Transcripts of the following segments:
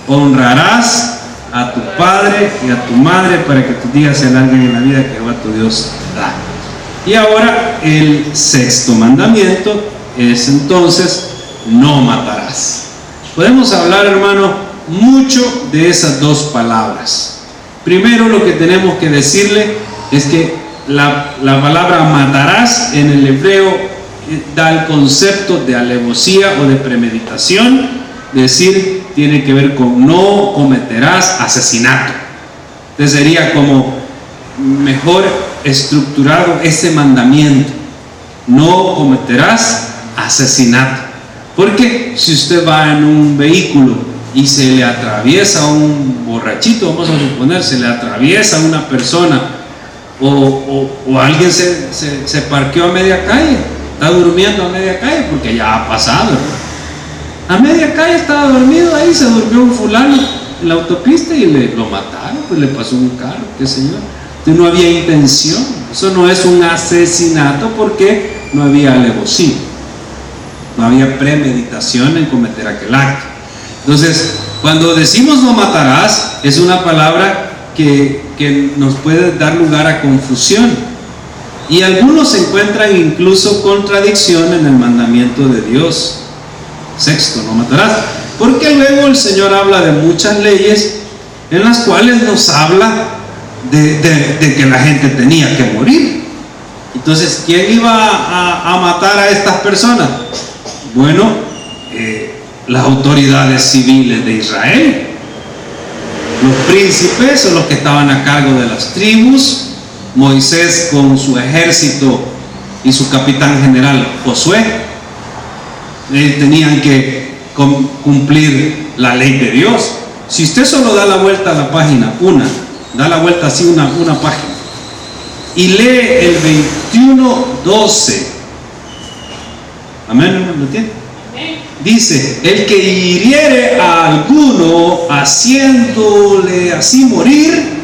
honrarás a tu padre y a tu madre para que tus días se alarguen en la vida que Jehová tu Dios da. Y ahora el sexto mandamiento es entonces: no matarás. Podemos hablar, hermano, mucho de esas dos palabras. Primero, lo que tenemos que decirle es que la palabra matarás en el hebreo da el concepto de alevosía o de premeditación, es decir, tiene que ver con no cometerás asesinato. Entonces sería como mejor estructurado ese mandamiento: no cometerás asesinato. Porque si usted va en un vehículo y se le atraviesa un borrachito, vamos a suponer, se le atraviesa una persona, o alguien se parqueó a media calle, está durmiendo a media calle, porque ya ha pasado, ¿no? A media calle estaba dormido, ahí se durmió un fulano en la autopista y lo mataron, pues le pasó un carro, qué sé yo. Entonces no había intención, eso no es un asesinato porque no había alevosía, no había premeditación en cometer aquel acto. Entonces, cuando decimos no matarás, es una palabra que nos puede dar lugar a confusión. Y algunos encuentran incluso contradicción en el mandamiento de Dios. Sexto, no matarás. Porque luego el Señor habla de muchas leyes en las cuales nos habla de que la gente tenía que morir. Entonces, ¿quién iba a matar a estas personas? Bueno, las autoridades civiles de Israel, los príncipes o los que estaban a cargo de las tribus. Moisés con su ejército y su capitán general Josué tenían que cumplir la ley de Dios. Si usted solo da la vuelta a la página, da la vuelta así una página y lee el 21:12, amén, ¿lo entiende? Dice: el que hiriere a alguno haciéndole así morir,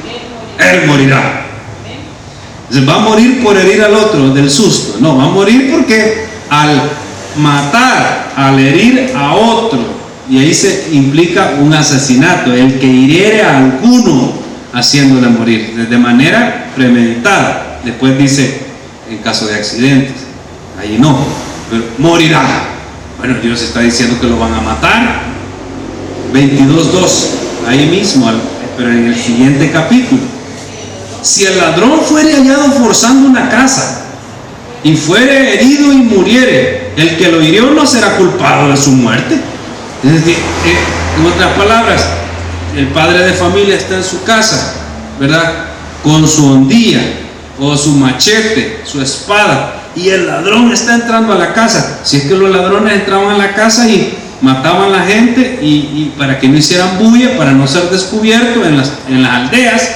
él morirá. Entonces, va a morir por herir al otro del susto, no, va a morir porque al matar, al herir a otro, y ahí se implica un asesinato, el que hiriere a alguno haciéndole morir de manera premeditada. Después dice en caso de accidentes, ahí no, pero morirá. Bueno, Dios está diciendo que lo van a matar. 22:2, ahí mismo, pero en el siguiente capítulo: si el ladrón fuere hallado forzando una casa y fuere herido y muriere, el que lo hirió no será culpado de su muerte. Es decir, en otras palabras, el padre de familia está en su casa, ¿verdad?, con su hondilla o su machete, su espada, y el ladrón está entrando a la casa. Si es que los ladrones entraban a la casa y mataban a la gente y para que no hicieran bulla, para no ser descubiertos en las aldeas,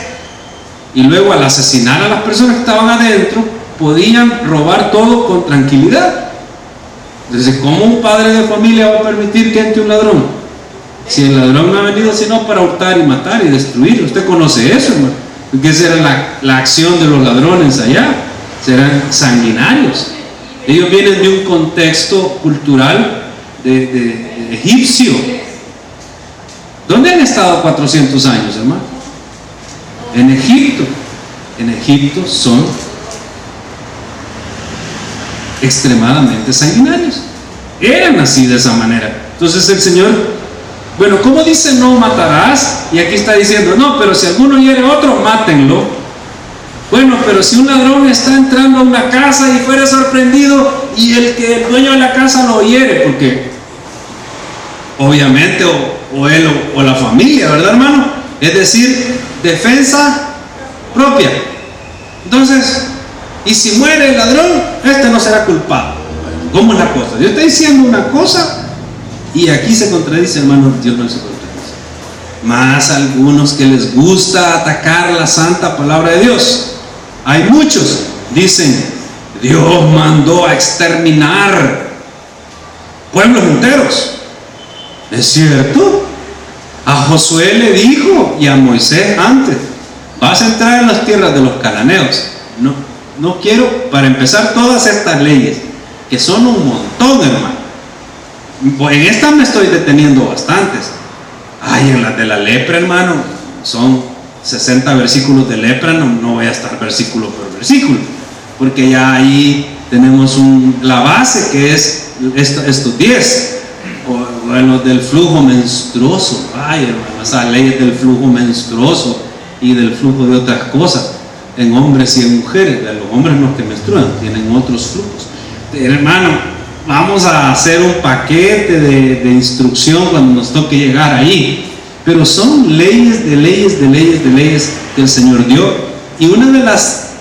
y luego al asesinar a las personas que estaban adentro, podían robar todo con tranquilidad. Entonces, ¿cómo un padre de familia va a permitir que entre un ladrón? Si el ladrón no ha venido sino para hurtar y matar y destruir. Usted conoce eso, hermano, porque esa era la acción de los ladrones allá. Serán sanguinarios. Ellos vienen de un contexto cultural de egipcio. ¿Dónde han estado 400 años, hermano? En Egipto. En Egipto son extremadamente sanguinarios. Eran así, de esa manera. Entonces el Señor, bueno, ¿cómo dice no matarás? Y aquí está diciendo, no, pero si alguno hiere a otro, mátenlo. Bueno, pero si un ladrón está entrando a una casa y fuera sorprendido y el dueño de la casa lo hiere, porque obviamente o él o la familia, ¿verdad, hermano? Es decir, defensa propia. Entonces, y si muere el ladrón, este no será culpado. ¿Cómo es la cosa? Dios está diciendo una cosa y aquí se contradice, hermano. Dios no se contradice. Más algunos que les gusta atacar la santa palabra de Dios. Hay muchos, dicen, Dios mandó a exterminar pueblos enteros. ¿Es cierto? A Josué le dijo, y a Moisés antes, vas a entrar en las tierras de los cananeos. No quiero, para empezar, todas estas leyes, que son un montón, hermano. En estas me estoy deteniendo bastantes. Ay, en las de la lepra, hermano, son 60 versículos de lepra, no voy a estar versículo por versículo, porque ya ahí tenemos la base que es estos 10. O en los del flujo menstruoso, ay, hermano, esas leyes del flujo menstruoso y del flujo de otras cosas en hombres y en mujeres. Los hombres no que menstruan, tienen otros flujos. Hermano, vamos a hacer un paquete de instrucción cuando nos toque llegar ahí, pero son leyes de leyes de leyes de leyes que el Señor dio. Y una de las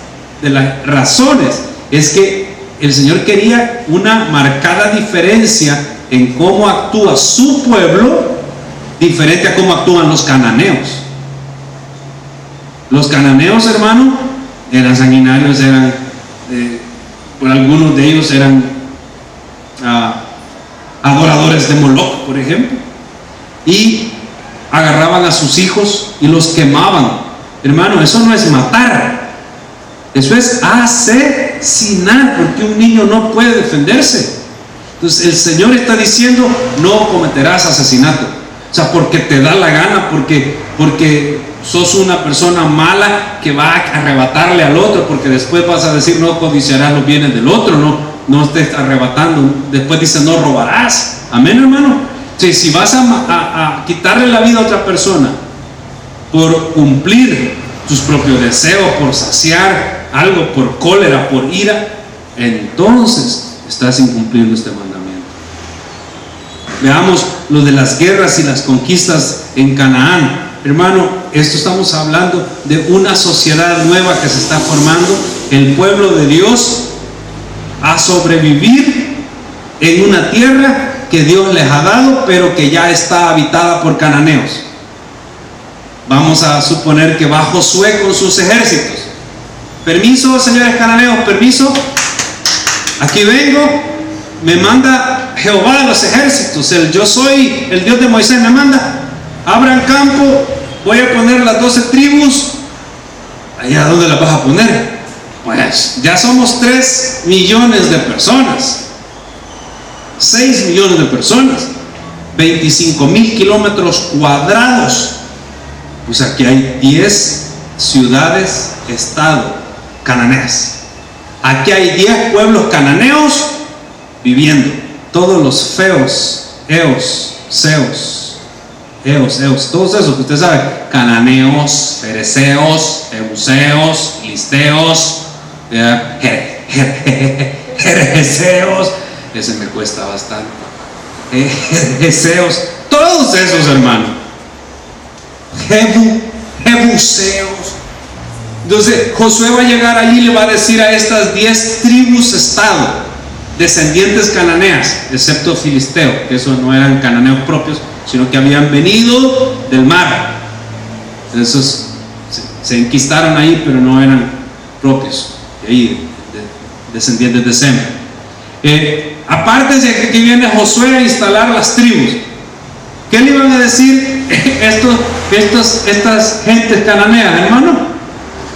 razones es que el Señor quería una marcada diferencia en cómo actúa su pueblo, diferente a cómo actúan los cananeos. Los cananeos, hermano, eran sanguinarios, por algunos de ellos eran adoradores de Moloch, por ejemplo, y agarraban a sus hijos y los quemaban. Hermano, eso no es matar, eso es asesinar, porque un niño no puede defenderse. Entonces el Señor está diciendo: no cometerás asesinato. O sea, porque te da la gana, porque sos una persona mala que va a arrebatarle al otro, porque después vas a decir: no codiciarás los bienes del otro, no estés arrebatando. Después dice: no robarás. Amén, hermano. Si vas a quitarle la vida a otra persona por cumplir tus propios deseos, por saciar algo, por cólera, por ira, entonces estás incumpliendo este mandamiento. Veamos lo de las guerras y las conquistas en Canaán. Hermano, esto estamos hablando de una sociedad nueva que se está formando, el pueblo de Dios, a sobrevivir en una tierra que Dios les ha dado, pero que ya está habitada por cananeos. Vamos a suponer que va Josué con sus ejércitos. Permiso, señores cananeos, permiso. Aquí vengo, me manda Jehová de los ejércitos, yo soy el Dios de Moisés, me manda, abran campo, voy a poner las 12 tribus. ¿Allá dónde las vas a poner? Pues ya somos 3 millones de personas, 6 millones de personas, 25,000 kilómetros cuadrados. Pues aquí hay 10 ciudades, estado cananeas. Aquí hay 10 pueblos cananeos viviendo. Todos los feos, seos, todos esos que usted sabe: cananeos, fereceos, jebuseos, listeos, jerjeseos, ese me cuesta bastante, jebuseos, todos esos, hermano, jebuseos. Entonces Josué va a llegar allí y le va a decir a estas 10 tribus estado, descendientes cananeas, excepto filisteo, que esos no eran cananeos propios, sino que habían venido del mar. Esos se enquistaron ahí, pero no eran propios de ahí, descendientes de Sem. Aparte de que viene Josué a instalar las tribus, ¿qué le iban a decir estas gentes cananeas, hermano?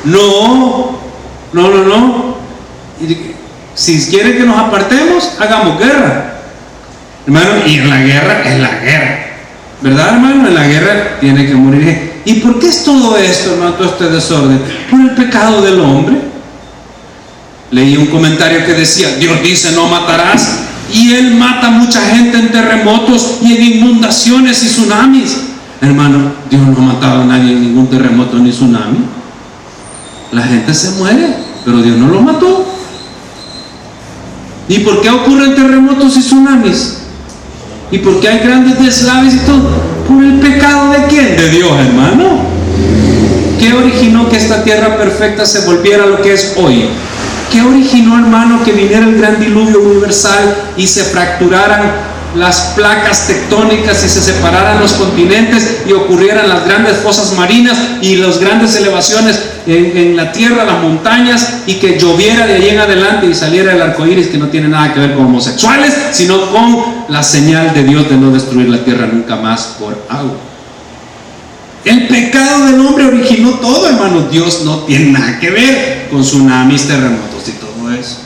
No. Si quieren que nos apartemos, hagamos guerra, hermano. Y en la guerra es la guerra, ¿verdad, hermano? En la guerra tiene que morir gente. ¿Y por qué es todo esto, hermano, todo este desorden? Por el pecado del hombre. Leí un comentario que decía: Dios dice no matarás, y Él mata mucha gente en terremotos y en inundaciones y tsunamis. Hermano, Dios no ha matado a nadie en ningún terremoto ni tsunami. La gente se muere, pero Dios no lo mató. ¿Y por qué ocurren terremotos y tsunamis? ¿Y por qué hay grandes deslaves y todo? ¿Por el pecado de quién? De Dios, hermano. ¿Qué originó que esta tierra perfecta se volviera lo que es hoy? ¿Qué originó, hermano, que viniera el gran diluvio universal y se fracturaran las placas tectónicas y se separaran los continentes y ocurrieran las grandes fosas marinas y las grandes elevaciones en la tierra, las montañas, y que lloviera de allí en adelante y saliera el arco iris, que no tiene nada que ver con homosexuales, sino con la señal de Dios de no destruir la tierra nunca más por agua? El pecado del hombre originó todo, hermano. Dios no tiene nada que ver con tsunamis, terremotos y todo eso.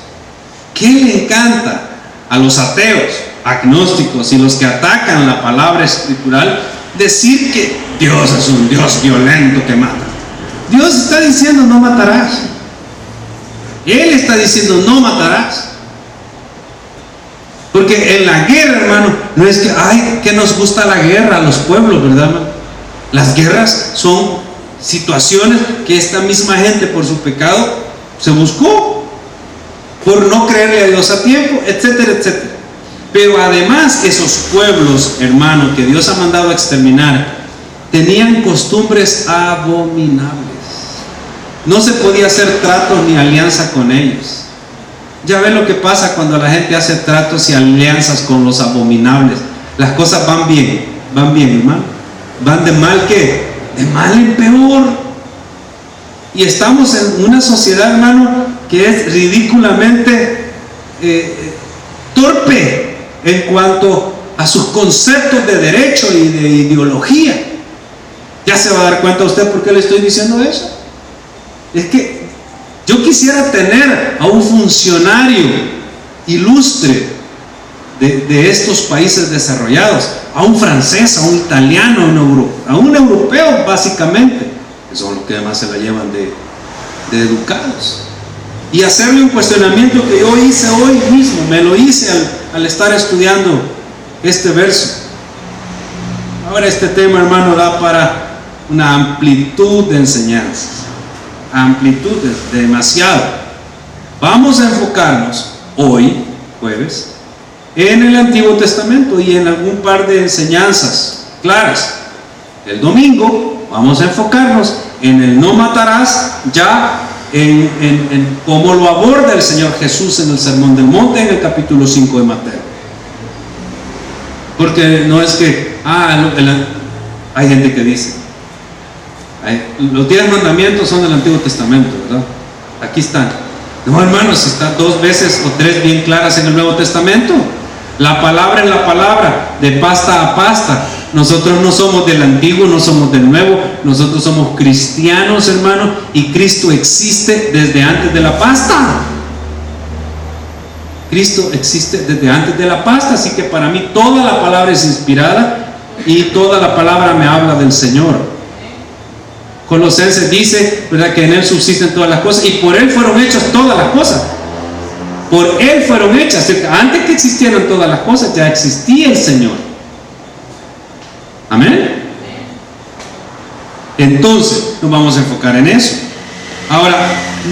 ¿Qué le encanta a los ateos, agnósticos y los que atacan la palabra escritural? decir que Dios es un Dios violento que mata. Dios está diciendo no matarás. Él está diciendo no matarás. Porque en la guerra, hermano, no es que, ay, que nos gusta la guerra a los pueblos, ¿verdad, hermano? Las guerras son situaciones que esta misma gente por su pecado se buscó, por no creerle a Dios a tiempo, etcétera, etcétera. Pero además esos pueblos, hermano, que Dios ha mandado a exterminar, tenían costumbres abominables. No se podía hacer trato ni alianza con ellos. Ya ven lo que pasa cuando la gente hace tratos y alianzas con los abominables. Las cosas van bien, hermano. Van de mal que, de mal en peor. Y estamos en una sociedad, hermano, que es ridículamente torpe en cuanto a sus conceptos de derecho y de ideología. Ya se va a dar cuenta usted por qué le estoy diciendo eso. Es que yo quisiera tener a un funcionario ilustre de estos países desarrollados, a un francés, a un italiano, a un europeo básicamente, que son los que además se la llevan de educados, y hacerle un cuestionamiento que yo hice hoy mismo, me lo hice al estar estudiando este verso. Ahora este tema, hermano, da para una amplitud de enseñanzas, amplitud demasiado. Vamos a enfocarnos hoy, jueves, en el Antiguo Testamento y en algún par de enseñanzas claras. El domingo vamos a enfocarnos en el no matarás, ya en cómo lo aborda el Señor Jesús en el Sermón del Monte, en el capítulo 5 de Mateo. Porque no es que, hay gente que dice, los 10 mandamientos son del Antiguo Testamento, ¿verdad? Aquí están. No, hermanos, están 2 veces o 3 bien claras en el Nuevo Testamento. La palabra es la palabra, de pasta a pasta. Nosotros no somos del Antiguo, no somos del Nuevo, nosotros somos cristianos, hermano, y Cristo existe desde antes de la pasta. Cristo existe desde antes de la pasta, así que para mí toda la palabra es inspirada y toda la palabra me habla del Señor. Colosenses dice, ¿verdad?, que en Él subsisten todas las cosas y por Él fueron hechas todas las cosas. Por Él fueron hechas. Antes que existieran todas las cosas, ya existía el Señor. Amén. Entonces, nos vamos a enfocar en eso. Ahora,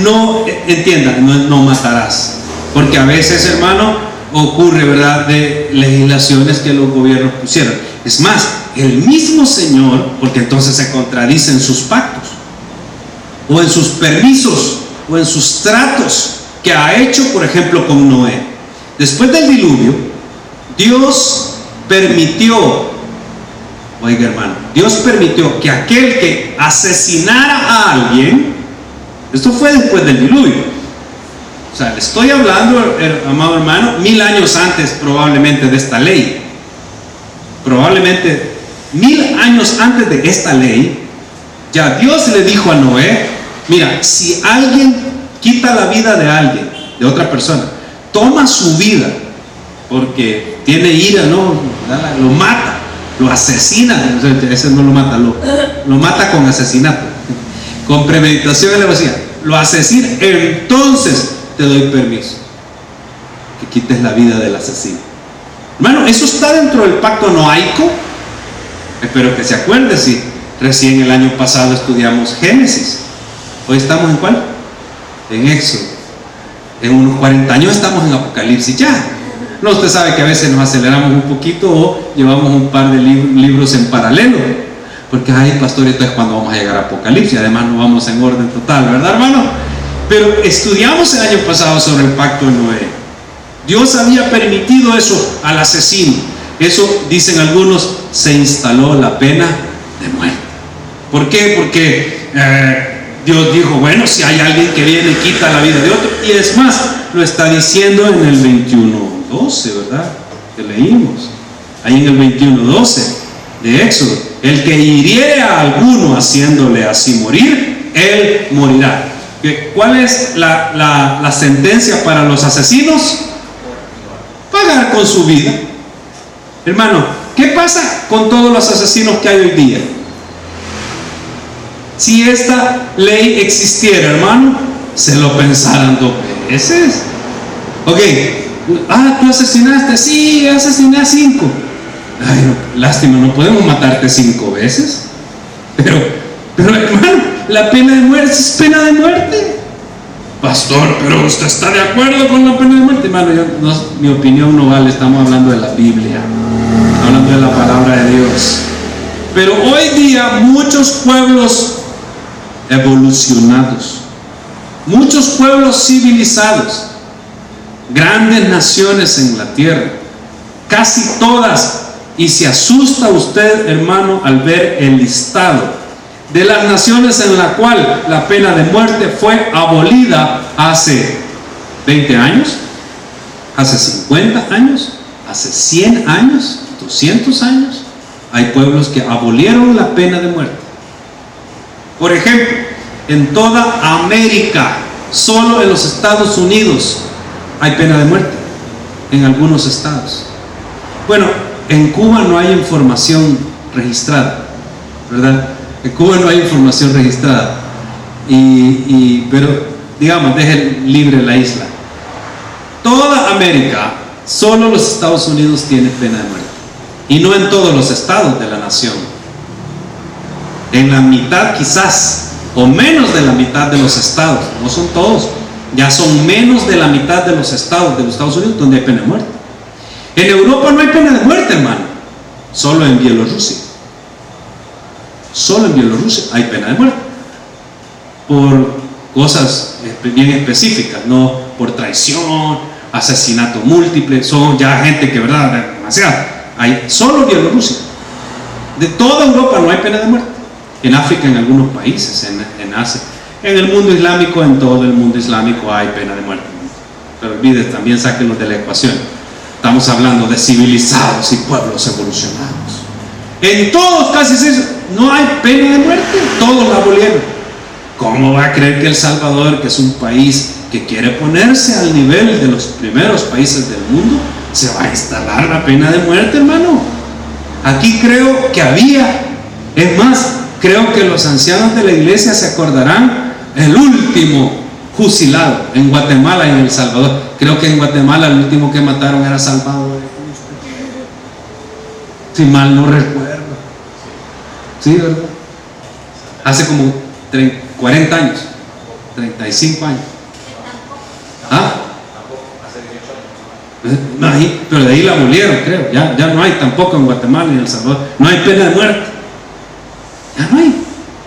no entiendan, no matarás. Porque a veces, hermano, ocurre, ¿verdad?, de legislaciones que los gobiernos pusieron. Es más, el mismo Señor, porque entonces se contradicen sus pactos, o en sus permisos, o en sus tratos que ha hecho, por ejemplo, con Noé. Después del diluvio, Dios permitió, oiga, hermano, Dios permitió que aquel que asesinara a alguien, esto fue después del diluvio. O sea, le estoy hablando, amado hermano, 1000 años antes probablemente de esta ley. Probablemente 1000 años antes de esta ley, ya Dios le dijo a Noé, mira, si alguien quita la vida de alguien, de otra persona, toma su vida, porque tiene ira, ¿no? Lo mata, lo asesina, ese no lo mata, lo mata con asesinato, con premeditación, lo asesina, entonces te doy permiso que quites la vida del asesino. Hermano, eso está dentro del pacto noaico. Espero que se acuerde, si recién el año pasado estudiamos Génesis. Hoy estamos ¿en cuál? En Éxodo. En unos 40 años estamos en Apocalipsis ya. No, usted sabe que a veces nos aceleramos un poquito o llevamos un par de libros en paralelo, porque ay, pastor, esto es cuando vamos a llegar a Apocalipsis. Además no vamos en orden total, ¿verdad, hermano? Pero estudiamos el año pasado sobre el pacto de Noé. Dios había permitido eso al asesino. Eso, dicen algunos, se instaló la pena de muerte. ¿Por qué? Porque Dios dijo, bueno, si hay alguien que viene y quita la vida de otro, y es más, lo está diciendo en el 21:12, ¿verdad? Que leímos ahí en el 21:12 de Éxodo: el que hiriere a alguno haciéndole así morir, él morirá. ¿Cuál es la sentencia para los asesinos? Pagar con su vida. Hermano, ¿qué pasa con todos los asesinos que hay hoy día? Si esta ley existiera, hermano, se lo pensaran 2 veces. Ok, tú asesinaste, sí, asesiné a 5. Ay, no, lástima, no podemos matarte 5 veces. Pero hermano, la pena de muerte es pena de muerte. Pastor, pero usted está de acuerdo con la pena de muerte. Hermano, mi opinión no vale, estamos hablando de la Biblia, hablando de la palabra de Dios. Pero hoy día muchos pueblos evolucionados, muchos pueblos civilizados, grandes naciones en la tierra, casi todas, y se asusta usted, hermano, al ver el listado de las naciones en la cual la pena de muerte fue abolida hace 20 años, hace 50 años, hace 100 años, 200 años. Hay pueblos que abolieron la pena de muerte. Por ejemplo, en toda América, solo en los Estados Unidos hay pena de muerte, en algunos estados. Bueno, en Cuba no hay información registrada, ¿verdad? En Cuba no hay información registrada, pero digamos, dejen libre la isla. Toda América, solo los Estados Unidos tienen pena de muerte, y no en todos los estados de la nación. En la mitad quizás, o menos de la mitad de los estados, no son todos, ya son menos de la mitad de los estados Unidos donde hay pena de muerte. En Europa no hay pena de muerte, hermano, solo en Bielorrusia. Solo en Bielorrusia hay pena de muerte por cosas bien específicas, no por traición, asesinato múltiple. Son ya gente que, verdad, demasiado. Hay solo en Bielorrusia. De toda Europa no hay pena de muerte. En África, en algunos países, en Asia, en el mundo islámico, en todo el mundo islámico hay pena de muerte. Pero olvides, también sáquenlos de la ecuación. Estamos hablando de civilizados y pueblos evolucionados. En todos, casi no hay pena de muerte, todos la abolieron. ¿Cómo va a creer que El Salvador, que es un país que quiere ponerse al nivel de los primeros países del mundo, se va a instalar la pena de muerte, hermano? Aquí creo que había, es más, creo que los ancianos de la iglesia se acordarán, el último fusilado en Guatemala y en El Salvador. Creo que en Guatemala el último que mataron era Salvador, si mal no recuerdo. Sí, ¿verdad? Hace como 40 años, 35 años. ¿Ah? No, pero de ahí la abolieron, creo. Ya no hay tampoco en Guatemala ni en El Salvador. No hay pena de muerte. Ya no hay.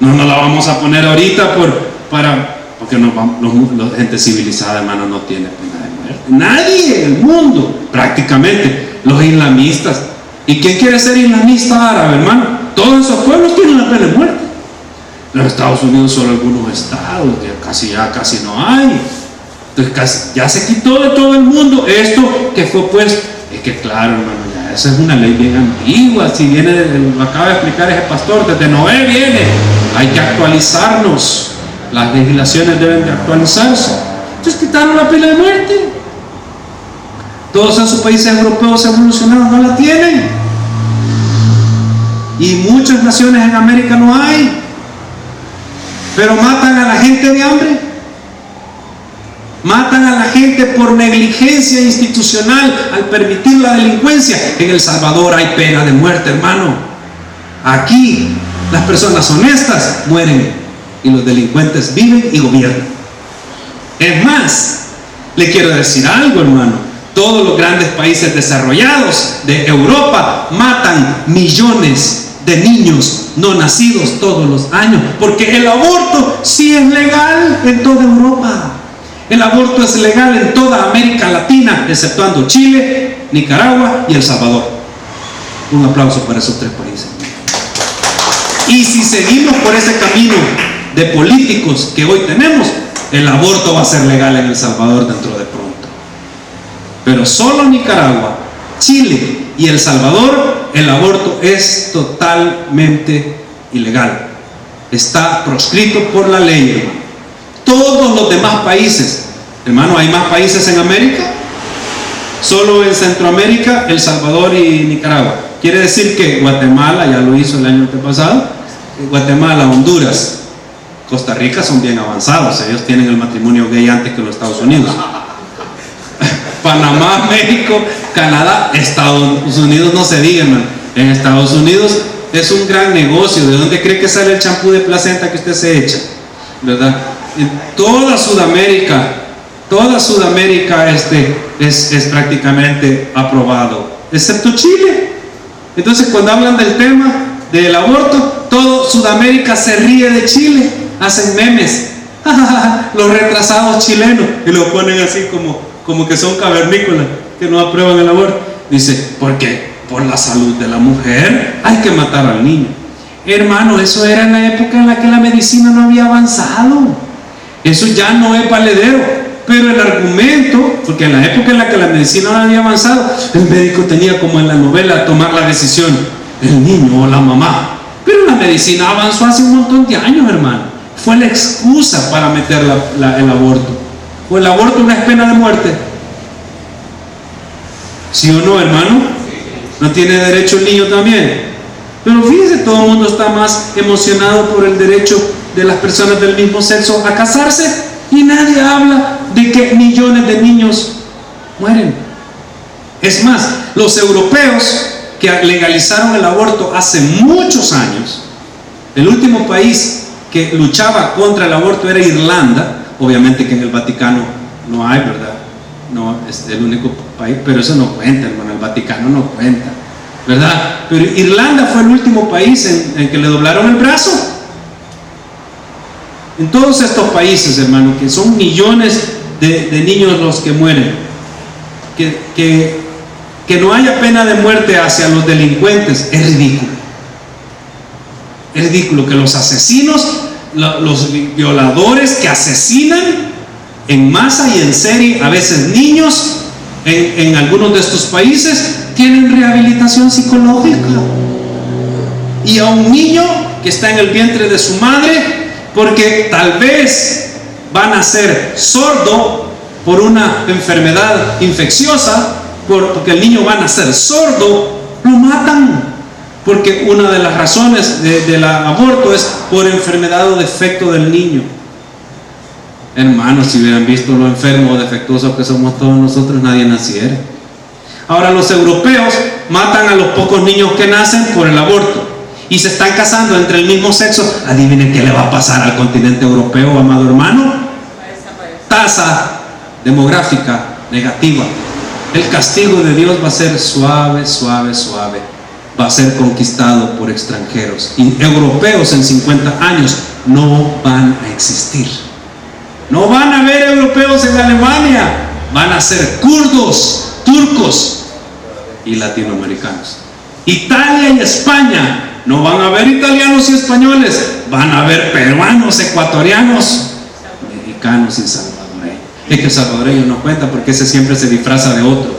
No la vamos a poner ahorita porque la gente civilizada, hermano, no tiene pena de muerte. Nadie en el mundo, prácticamente. Los islamistas. ¿Y quién quiere ser islamista árabe, hermano? Todos esos pueblos tienen la pena de muerte. En los Estados Unidos solo algunos estados, ya casi no hay. Entonces ya se quitó de todo el mundo esto que fue puesto. Es que claro, hermano, ya esa es una ley bien antigua. Si viene, lo acaba de explicar ese pastor, desde Noé viene. Hay que actualizarnos. Las legislaciones deben de actualizarse. Entonces quitaron la pena de muerte. Todos esos países europeos evolucionados no la tienen. Y muchas naciones en América no hay. Pero matan a la gente de hambre. Matan a la gente por negligencia institucional al permitir la delincuencia. En El Salvador hay pena de muerte, hermano. Aquí las personas honestas mueren y los delincuentes viven y gobiernan. Es más, le quiero decir algo, hermano. Todos los grandes países desarrollados de Europa matan millones de niños no nacidos todos los años, porque el aborto sí es legal en toda Europa. El aborto es legal en toda América Latina, exceptuando Chile, Nicaragua y El Salvador. Un aplauso para esos 3 países. Y si seguimos por ese camino de políticos que hoy tenemos, el aborto va a ser legal en El Salvador dentro de pronto. Pero solo Nicaragua, Chile y El Salvador, el aborto es totalmente ilegal. Está proscrito por la ley, hermano. Todos los demás países, hermano, ¿hay más países en América? Solo en Centroamérica, El Salvador y Nicaragua. Quiere decir que Guatemala ya lo hizo el año antepasado. Guatemala, Honduras, Costa Rica son bien avanzados. Ellos tienen el matrimonio gay antes que los Estados Unidos. Panamá, México, Canadá, Estados Unidos no se diga, hermano. En Estados Unidos es un gran negocio. ¿De dónde cree que sale el champú de placenta que usted se echa? ¿Verdad? En toda Sudamérica es prácticamente aprobado, excepto Chile. Entonces, cuando hablan del tema del aborto, todo Sudamérica se ríe de Chile, hacen memes, los retrasados chilenos, y lo ponen así como que son cavernícolas, que no aprueban el aborto. Dice, ¿por qué? Por la salud de la mujer hay que matar al niño. Hermano, eso era en la época en la que la medicina no había avanzado. Eso ya no es valedero. Pero el argumento, porque en la época en la que la medicina no había avanzado, el médico tenía, como en la novela, tomar la decisión, el niño o la mamá. Pero la medicina avanzó hace un montón de años, hermano. Fue la excusa para meter el aborto. ¿O el aborto no es pena de muerte? ¿Sí o no, hermano? ¿No tiene derecho el niño también? Pero fíjense, todo el mundo está más emocionado por el derecho de las personas del mismo sexo a casarse, y nadie habla de que millones de niños mueren. Es más, los europeos que legalizaron el aborto hace muchos años, el último país que luchaba contra el aborto era Irlanda. Obviamente que en el Vaticano no hay, ¿verdad? No es el único país, pero eso no cuenta, hermano. El Vaticano no cuenta, ¿verdad? Pero Irlanda fue el último país en que le doblaron el brazo. En todos estos países, hermano, que son millones de niños los que mueren, que no haya pena de muerte hacia los delincuentes, es ridículo. Es ridículo que los asesinos, los violadores que asesinan en masa y en serie, a veces niños, en algunos de estos países, tienen rehabilitación psicológica. Y a un niño que está en el vientre de su madre, porque tal vez van a ser sordo por una enfermedad infecciosa, porque el niño va a nacer sordo, lo matan, porque una de las razones del aborto es por enfermedad o defecto del niño. Hermanos, si hubieran visto lo enfermo o defectuoso que somos todos nosotros, nadie naciera. Ahora, los europeos matan a los pocos niños que nacen por el aborto y se están casando entre el mismo sexo. Adivinen qué le va a pasar al continente europeo, amado hermano. Tasa demográfica negativa. El castigo de Dios va a ser suave, suave, suave. Va a ser conquistado por extranjeros. Y europeos en 50 años no van a existir. No van a haber europeos en Alemania. Van a ser kurdos, turcos y latinoamericanos. Italia y España. No van a haber italianos y españoles. Van a haber peruanos, ecuatorianos, mexicanos y salvadoreños. Es que el salvadoreño no cuenta porque ese siempre se disfraza de otro.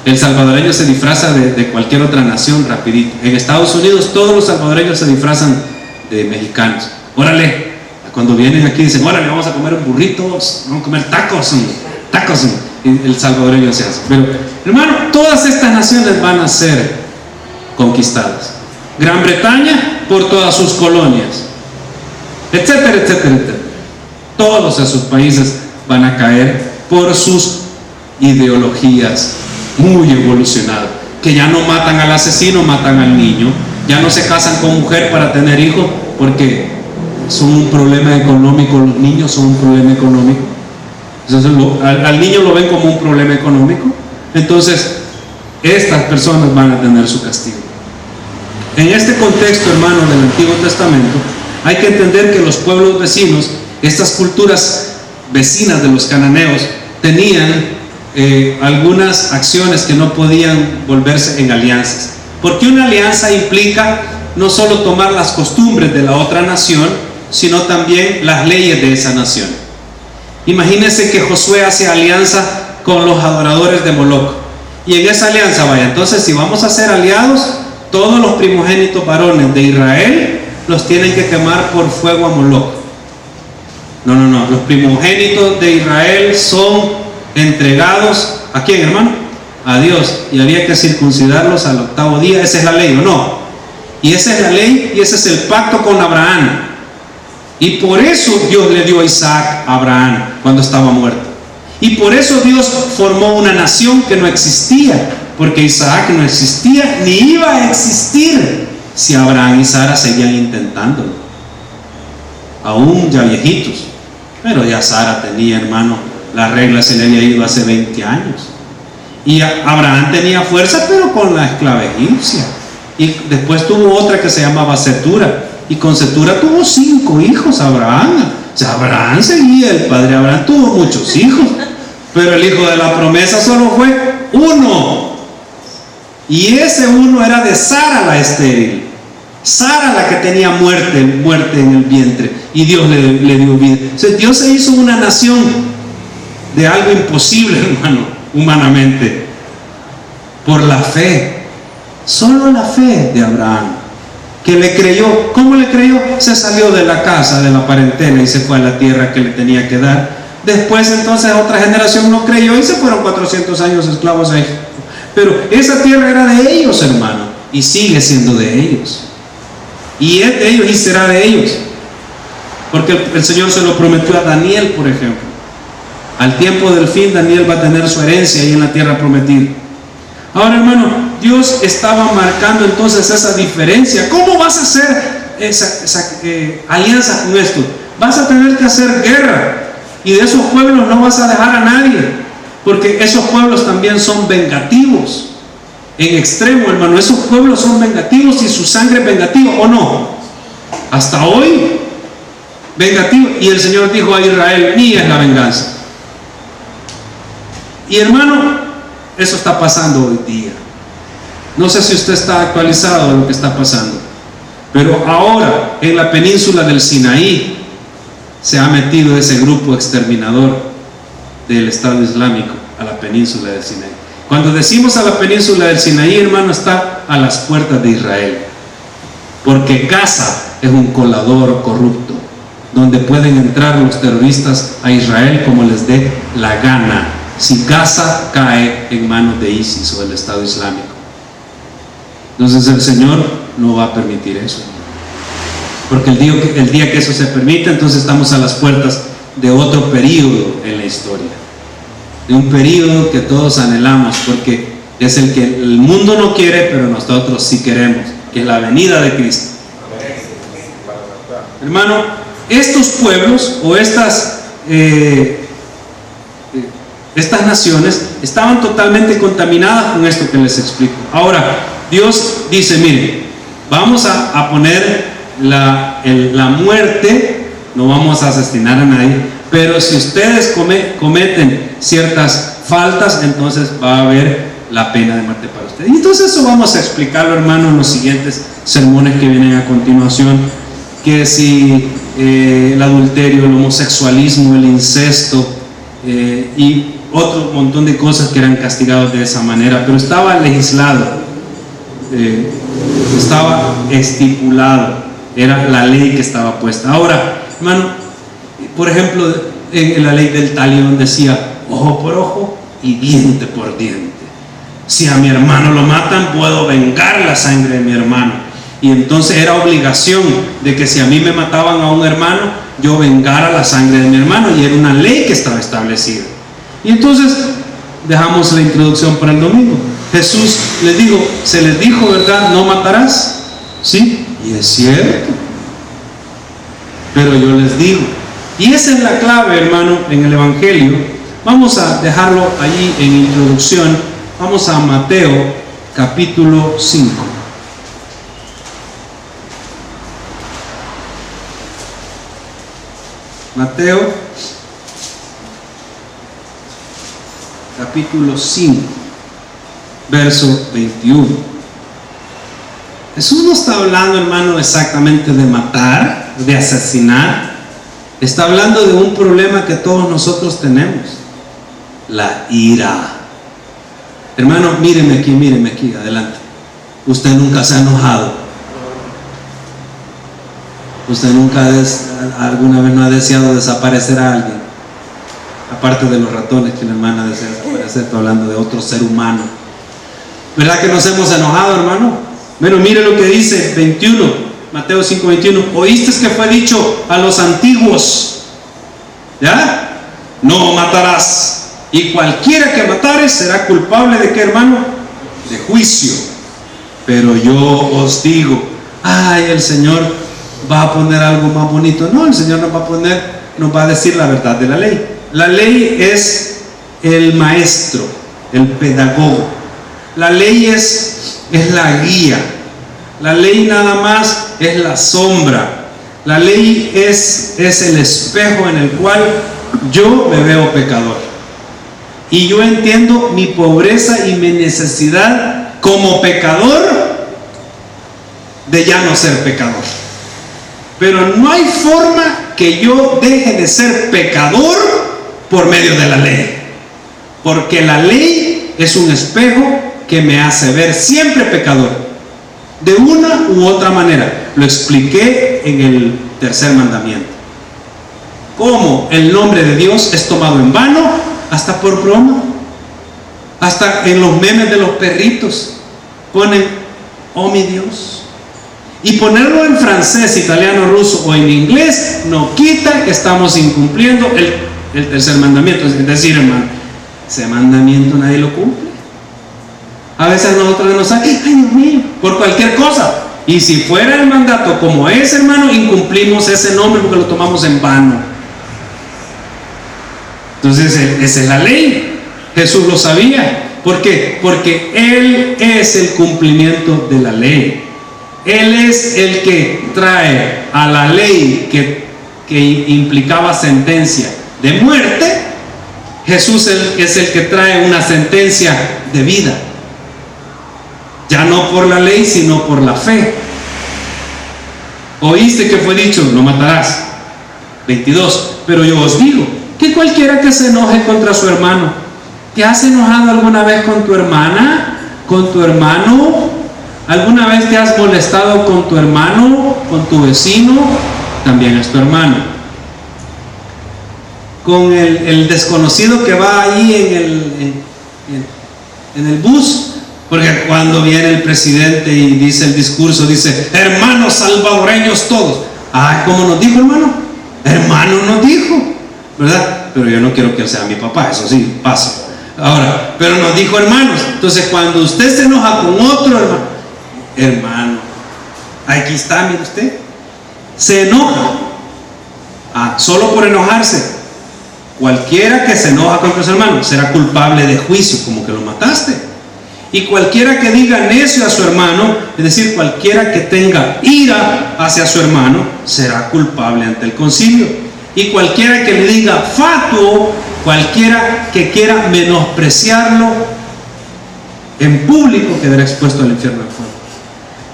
El salvadoreño se disfraza de cualquier otra nación rapidito. En Estados Unidos todos los salvadoreños se disfrazan de mexicanos. Órale, cuando vienen aquí dicen, órale, vamos a comer burritos, vamos a comer tacos. Y el salvadoreño se hace. Pero, hermano, todas estas naciones van a ser conquistadas. Gran Bretaña por todas sus colonias, etcétera, etcétera, etcétera. Todos esos países van a caer por sus ideologías muy evolucionadas, que ya no matan al asesino, matan al niño. Ya no se casan con mujer para tener hijos porque son un problema económico. Los niños son un problema económico. Entonces al niño lo ven como un problema económico. Entonces estas personas van a tener su castigo. En este contexto, hermano, del Antiguo Testamento, hay que entender que los pueblos vecinos, estas culturas vecinas de los cananeos, tenían algunas acciones que no podían volverse en alianzas. Porque una alianza implica no solo tomar las costumbres de la otra nación, sino también las leyes de esa nación. Imagínense que Josué hace alianza con los adoradores de Moloc, y en esa alianza, vaya, entonces si vamos a ser aliados, todos los primogénitos varones de Israel los tienen que quemar por fuego a Moloc. No, los primogénitos de Israel son entregados ¿A quién, hermano? A Dios. Y había que circuncidarlos al 8º día. ¿Esa es la ley o no? Y esa es la ley y ese es el pacto con Abraham. Y por eso Dios le dio a Isaac a Abraham cuando estaba muerto. Y por eso Dios formó una nación que no existía, porque Isaac no existía ni iba a existir si Abraham y Sara seguían intentándolo, aún ya viejitos. Pero ya Sara tenía, hermano, la regla se le había ido hace 20 años. Y Abraham tenía fuerza, pero con la esclava egipcia. Y después tuvo otra que se llamaba Setura, y con Setura tuvo 5 hijos Abraham. O sea, Abraham seguía, el padre Abraham tuvo muchos hijos, pero el hijo de la promesa solo fue uno, y ese uno era de Sara la estéril, Sara la que tenía muerte en el vientre, y Dios le dio vida. O sea, Dios se hizo una nación de algo imposible, hermano, humanamente, por la fe, solo la fe de Abraham, que le creyó. ¿Cómo le creyó? Se salió de la casa, de la parentela, y se fue a la tierra que le tenía que dar. Después entonces otra generación no creyó y se fueron 400 años esclavos a Egipto. Pero esa tierra era de ellos, hermano, y sigue siendo de ellos, y es de ellos y será de ellos, porque el Señor se lo prometió a Daniel, por ejemplo. Al tiempo del fin Daniel va a tener su herencia ahí en la tierra prometida. Ahora, hermano, Dios estaba marcando entonces esa diferencia. ¿Cómo vas a hacer esa alianza con esto? Vas a tener que hacer guerra, y de esos pueblos no vas a dejar a nadie, porque esos pueblos también son vengativos en extremo, hermano. Esos pueblos son vengativos y su sangre es vengativa, ¿o no? Hasta hoy vengativo. Y el Señor dijo a Israel: mía es la venganza. Y hermano, eso está pasando hoy día. No sé si usted está actualizado de lo que está pasando, pero ahora en la península del Sinaí se ha metido ese grupo exterminador del Estado Islámico a la península del Sinaí. Cuando decimos a la península del Sinaí, hermano, está a las puertas de Israel, porque Gaza es un colador corrupto donde pueden entrar los terroristas a Israel como les dé la gana, si Gaza cae en manos de ISIS o del Estado Islámico. Entonces el Señor no va a permitir eso, porque el día que eso se permita, entonces estamos a las puertas de otro periodo en la historia, de un periodo que todos anhelamos, porque es el que el mundo no quiere, pero nosotros sí queremos, que es la venida de Cristo. Hermano, estos pueblos o estas naciones estaban totalmente contaminadas con esto que les explico. Ahora, Dios dice: miren, vamos a poner la muerte, no vamos a asesinar a nadie, pero si ustedes cometen ciertas faltas, entonces va a haber la pena de muerte para ustedes. Y entonces eso vamos a explicarlo, hermano, en los siguientes sermones que vienen a continuación, que si el adulterio, el homosexualismo, el incesto y otro montón de cosas que eran castigados de esa manera, pero estaba legislado, estaba estipulado, era la ley que estaba puesta. Ahora, hermano, por ejemplo, en la ley del talión decía: ojo por ojo y diente por diente. Si a mi hermano lo matan, puedo vengar la sangre de mi hermano. Y entonces era obligación de que si a mí me mataban a un hermano, yo vengara la sangre de mi hermano, y era una ley que estaba establecida. Y entonces dejamos la introducción para el domingo. Jesús les dijo, se les dijo, ¿verdad? No matarás, ¿sí? Y es cierto, pero yo les digo, y esa es la clave, hermano, en el Evangelio. Vamos a dejarlo allí en introducción. Vamos a Mateo capítulo 5. Mateo capítulo 5, verso 21. Jesús no está hablando, hermano, exactamente de matar, de asesinar. Está hablando de un problema que todos nosotros tenemos: la ira. Hermano, míreme aquí, adelante. Usted nunca se ha enojado. Usted nunca alguna vez no ha deseado desaparecer a alguien. aparte de los ratones que una hermana desea desaparecer, está hablando de otro ser humano. ¿Verdad que nos hemos enojado, hermano? Bueno, mire lo que dice 21, Mateo 5:21. Oíste que fue dicho a los antiguos, ¿ya? No matarás. Y cualquiera que matare será culpable de qué, hermano? De juicio. Pero yo os digo, ay, el Señor va a poner algo más bonito. No, el Señor nos va a decir la verdad de la ley. La ley es el maestro, el pedagogo. La ley es la guía. La ley nada más es la sombra. La ley es el espejo en el cual yo me veo pecador. Y yo entiendo mi pobreza y mi necesidad como pecador de ya no ser pecador. Pero no hay forma que yo deje de ser pecador por medio de la ley. Porque la ley es un espejo que me hace ver siempre pecador, de una u otra manera. Lo expliqué en el tercer mandamiento. Cómo el nombre de Dios es tomado en vano, hasta por broma. Hasta en los memes de los perritos ponen, oh mi Dios. Y ponerlo en francés, italiano, ruso o en inglés no quita que estamos incumpliendo el tercer mandamiento. Es decir, hermano, ese mandamiento nadie lo cumple. A veces nosotros nos sale, ay Dios mío, por cualquier cosa. Y si fuera el mandato como es, hermano, incumplimos ese nombre porque lo tomamos en vano. Entonces, esa es la ley. Jesús lo sabía. ¿Por qué? Porque Él es el cumplimiento de la ley. Él es el que trae a la ley que implicaba sentencia de muerte. Jesús es el que trae una sentencia de vida. Ya no por la ley, sino por la fe. Oíste que fue dicho, no matarás. 22. Pero yo os digo que cualquiera que se enoje contra su hermano. ¿Te has enojado alguna vez con tu hermana? ¿Con tu hermano? ¿Alguna vez te has molestado con tu hermano? ¿Con tu vecino? También es tu hermano. Con el desconocido que va ahí en el bus. Porque cuando viene el presidente y dice el discurso, dice, hermanos salvadoreños todos. Ah, ¿cómo nos dijo, hermano? Hermano nos dijo, ¿verdad? Pero yo no quiero que sea mi papá, eso sí, paso. Ahora, pero nos dijo hermanos. Entonces, cuando usted se enoja con otro hermano, aquí está, mire usted, se enoja, solo por enojarse. Cualquiera que se enoja contra su hermano será culpable de juicio, como que lo mataste. Y cualquiera que diga necio a su hermano, es decir, cualquiera que tenga ira hacia su hermano, será culpable ante el concilio. Y cualquiera que le diga fatuo, cualquiera que quiera menospreciarlo en público, quedará expuesto al infierno de fuego.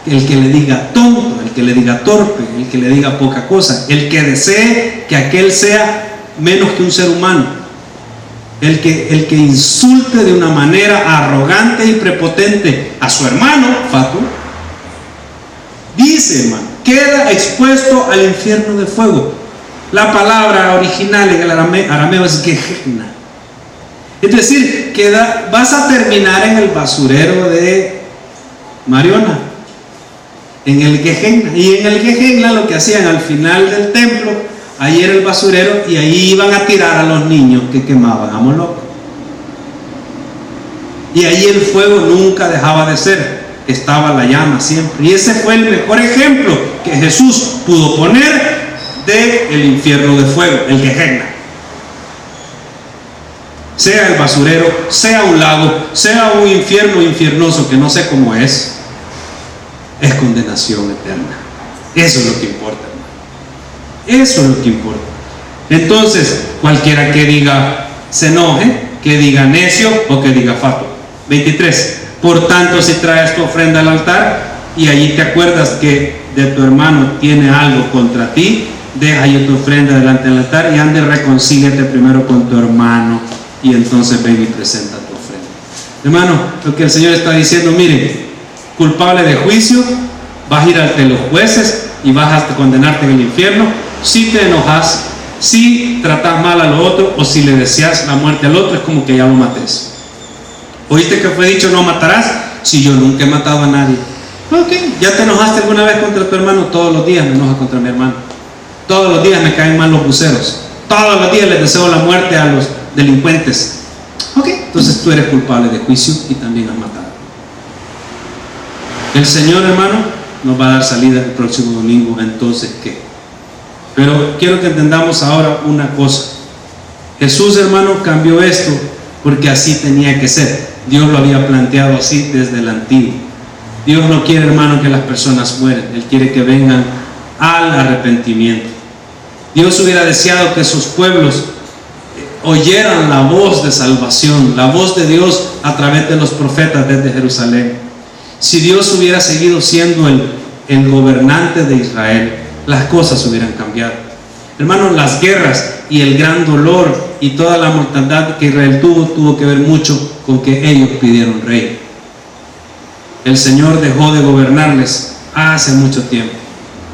El que le diga tonto, el que le diga torpe, el que le diga poca cosa, el que desee que aquel sea menos que un ser humano, el que insulte de una manera arrogante y prepotente a su hermano, fatuo, dice, hermano, queda expuesto al infierno de fuego. La palabra original en el arameo es Gehenna. Es decir, vas a terminar en el basurero de Mariona, en el Gehenna. Y en el Gehenna lo que hacían al final del templo, ahí era el basurero y ahí iban a tirar a los niños que quemaban a Moloch. Y ahí el fuego nunca dejaba de ser, estaba la llama siempre. Y ese fue el mejor ejemplo que Jesús pudo poner del infierno de fuego, el Gehenna. Sea el basurero, sea un lago, sea un infierno infiernoso que no sé cómo es condenación eterna. Eso es lo que importa, hermano. Eso es lo que importa. Entonces, cualquiera que diga se enoje, que diga necio o que diga fatuo. 23. Por tanto, si traes tu ofrenda al altar y allí te acuerdas que de tu hermano tiene algo contra ti, deja ahí tu ofrenda delante del altar y ande, reconcíliate primero con tu hermano y entonces ven y presenta tu ofrenda. Hermano, lo que el Señor está diciendo, mire, culpable de juicio, vas a ir ante los jueces y vas a condenarte en el infierno. Si te enojas, Si tratas mal al otro o si le deseas la muerte al otro, es como que ya lo mates. ¿Oíste que fue dicho no matarás? Si yo nunca he matado a nadie. Ok, ¿ya te enojaste alguna vez contra tu hermano? Todos los días me enojo contra mi hermano. Todos los días me caen mal los buceros. Todos los días les deseo la muerte a los delincuentes. Ok, entonces tú eres culpable de juicio y también has matado. El Señor, hermano, nos va a dar salida el próximo domingo. Entonces, ¿qué? Pero quiero que entendamos ahora una cosa. Jesús, hermano, cambió esto porque así tenía que ser. Dios lo había planteado así desde el antiguo. Dios no quiere, hermano, que las personas mueran. Él quiere que vengan al arrepentimiento. Dios hubiera deseado que sus pueblos oyeran la voz de salvación, la voz de Dios a través de los profetas desde Jerusalén. Si Dios hubiera seguido siendo el gobernante de Israel, las cosas hubieran cambiado. Hermanos, las guerras y el gran dolor y toda la mortandad que Israel tuvo que ver mucho con que ellos pidieron rey. El Señor dejó de gobernarles hace mucho tiempo.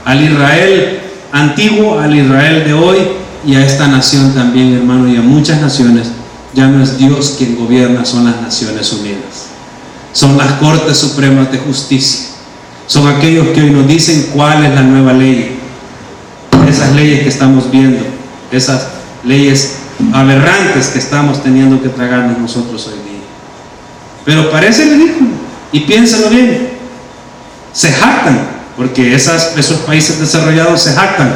Al Israel antiguo, al Israel de hoy y a esta nación también, hermano, y a muchas naciones, ya no es Dios quien gobierna, son las Naciones Unidas. Son las Cortes Supremas de Justicia. Son aquellos que hoy nos dicen cuál es la nueva ley. Esas leyes que estamos viendo, esas leyes aberrantes que estamos teniendo que tragarnos nosotros hoy día. Pero parece ridículo, y piénsalo bien. Se jactan, porque esos países desarrollados se jactan.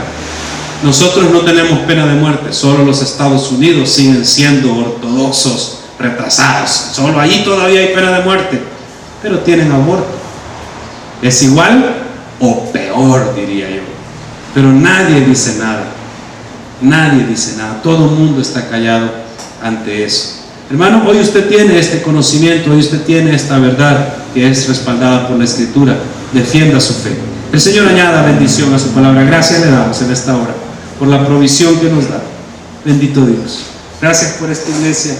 Nosotros no tenemos pena de muerte, solo los Estados Unidos siguen siendo ortodoxos, retrasados. Solo allí todavía hay pena de muerte, pero tienen aborto. Es igual o peor, diría yo. Pero nadie dice nada. Nadie dice nada. Todo el mundo está callado ante eso. Hermano, hoy usted tiene este conocimiento, hoy usted tiene esta verdad que es respaldada por la Escritura. Defienda su fe. El Señor añada bendición a su palabra. Gracias le damos en esta hora por la provisión que nos da. Bendito Dios. Gracias por esta iglesia.